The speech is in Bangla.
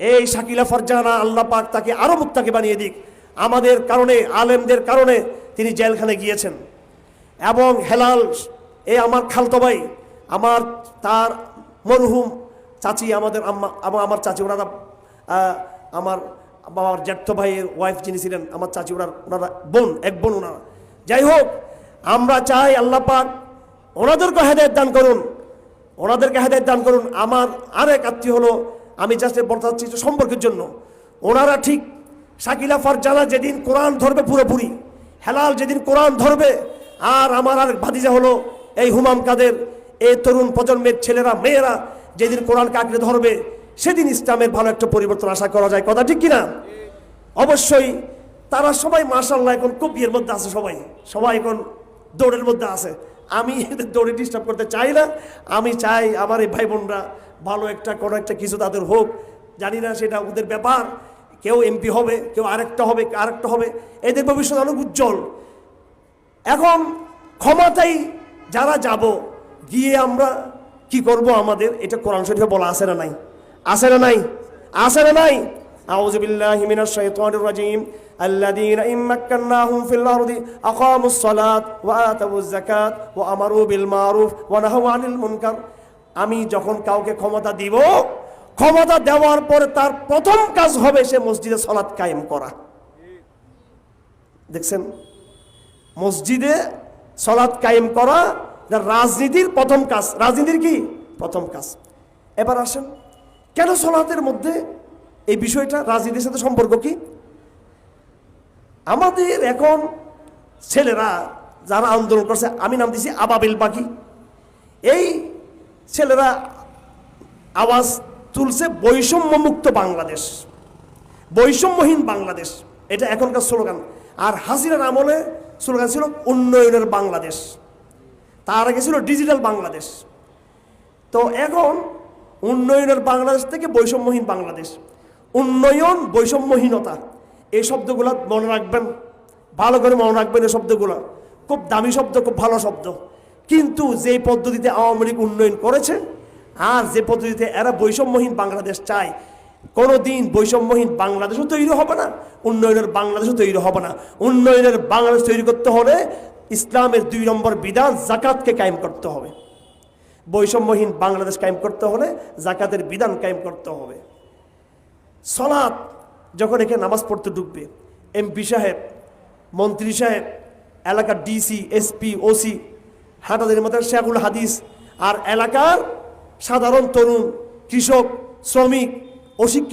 এই শাকিলা ফারজানা আল্লাহ পাক তাকে আরো মুত্তাকি বানিয়ে দিক। আমাদের কারণে, আলেমদের কারণে তিনি জেলখানে গিয়েছেন। এবং হেলাল, এই আমার খালতো ভাই, আমার তার মরহুম চাচি, আমাদের আম্মা এবং আমার চাচি, ওনারা আমার বাবার জ্যাঠতো ভাইয়ের ওয়াইফ যিনি ছিলেন আমার চাচি, ওনারা বোন, এক বোন ওনারা। যাই হোক, আমরা চাই আল্লাহ পাক ওনাদেরকে হেদায়েত দান করুন, ওনাদেরকে হেদায়েত দান করুন। আমার আরেক আত্মীয় হলো, আমি জাস্ট বলতে চাচ্ছি সম্পর্কের জন্য, ওনারা ঠিক শাকিলা ফারজানা যেদিন কোরআন ধরবে পুরোপুরি, হেলাল যেদিন কোরআন ধরবে, আর আমার আরেক ভাতিজা হলো এই হুমাম কাদের, এই তরুণ প্রজন্মের ছেলেরা মেয়েরা যেদিন কোরআনকে আঁকড়ে ধরবে, সেদিন ইসলামের ভালো একটা পরিবর্তন আশা করা যায়। কথা ঠিক কিনা? অবশ্যই তারা সবাই মাশাআল্লাহ এখন খুব ইয়ের মধ্যে আছে, সবাই এখন দৌড়ের মধ্যে আছে। আমি এদের দৌড়ে ডিস্টার্ব করতে চাই না। আমি চাই আমার এই ভাই বোনরা ভালো একটা কোনো একটা কিছু তাদের হোক, জানি না সেটা ওদের ব্যাপার। কেউ এমপি হবে, কেউ আরেকটা হবে, এদের ভবিষ্যৎ অনেক উজ্জ্বল। এখন ক্ষমতায় যারা যাব, গিয়ে আমরা কি করব, আমাদের এটা কোরআন শরীফে বলা আছে না নাই? আছে না নাই? আছে না নাই? আউযু বিল্লাহি মিনাশ শাইতানির রাজীম। আল্লাযীনা ইম্মাক্কান্নাহুম ফিল আরদি আকামুস সালাত ওয়া আতাউয যাকাত ওয়া আমারু বিল মারুফ ওয়া নাহাউ আনিল মুনকার। আমি যখন কাউকে ক্ষমতা দিব, ক্ষমতা দেওয়ার পরে তার প্রথম কাজ হবে সে মসজিদে সালাত কায়েম করা। দেখছেন, মসজিদে সালাত কায়েম করা রাজনীতির প্রথম কাজ। রাজনীতির কি প্রথম কাজ? এবার আসেন, কেন সালাতের মধ্যে এই বিষয়টা রাজনীতির সাথে সম্পর্ক কি? আমাদের এখন ছেলেরা যারা আন্দোলন করছে, আমি নাম দিছি আবাবিল পাখি, এই ছেলেরা আওয়াজ তুলছে বৈষম্য মুক্ত বাংলাদেশ, বৈষম্যহীন বাংলাদেশ, এটা এখনকার স্লোগান। আর হাসিনার আমলে স্লোগান ছিল উন্নয়নের বাংলাদেশ, তার আগে ছিল ডিজিটাল বাংলাদেশ। তো এখন উন্নয়নের বাংলাদেশ থেকে বৈষম্যহীন বাংলাদেশ। উন্নয়ন, বৈষম্যহীনতা, এই শব্দগুলো মনে রাখবেন, ভালো করে মনে রাখবেন। এই শব্দগুলো খুব দামি শব্দ, খুব ভালো শব্দ। কিন্তু যে পদ্ধতিতে আওয়ামী লীগ উন্নয়ন করেছে আর যে পদ্ধতিতে এরা বৈষম্যহীন বাংলাদেশ চায়, কোনোদিন বৈষম্যহীন বাংলাদেশও তৈরি হবে না, উন্নয়নের বাংলাদেশও তৈরি হবে না। উন্নয়নের বাংলাদেশ তৈরি করতে হলে ইসলামের 2 নম্বর বিধান জাকাতকে কায়েম করতে হবে। বৈষম্যহীন বাংলাদেশ কায়েম করতে হলে জাকাতের বিধান কায়েম করতে হবে। সালাত যখন এখানে নামাজ পড়তে ঢুকবে, এমপি সাহেব, মন্ত্রী সাহেব, এলাকার ডিসি, এসপি, ওসি, হাটাদের মধ্যে শেখুল হাদিস, আর এলাকার সাধারণ তরুণ, কৃষক, শ্রমিক, অশিক্ষিত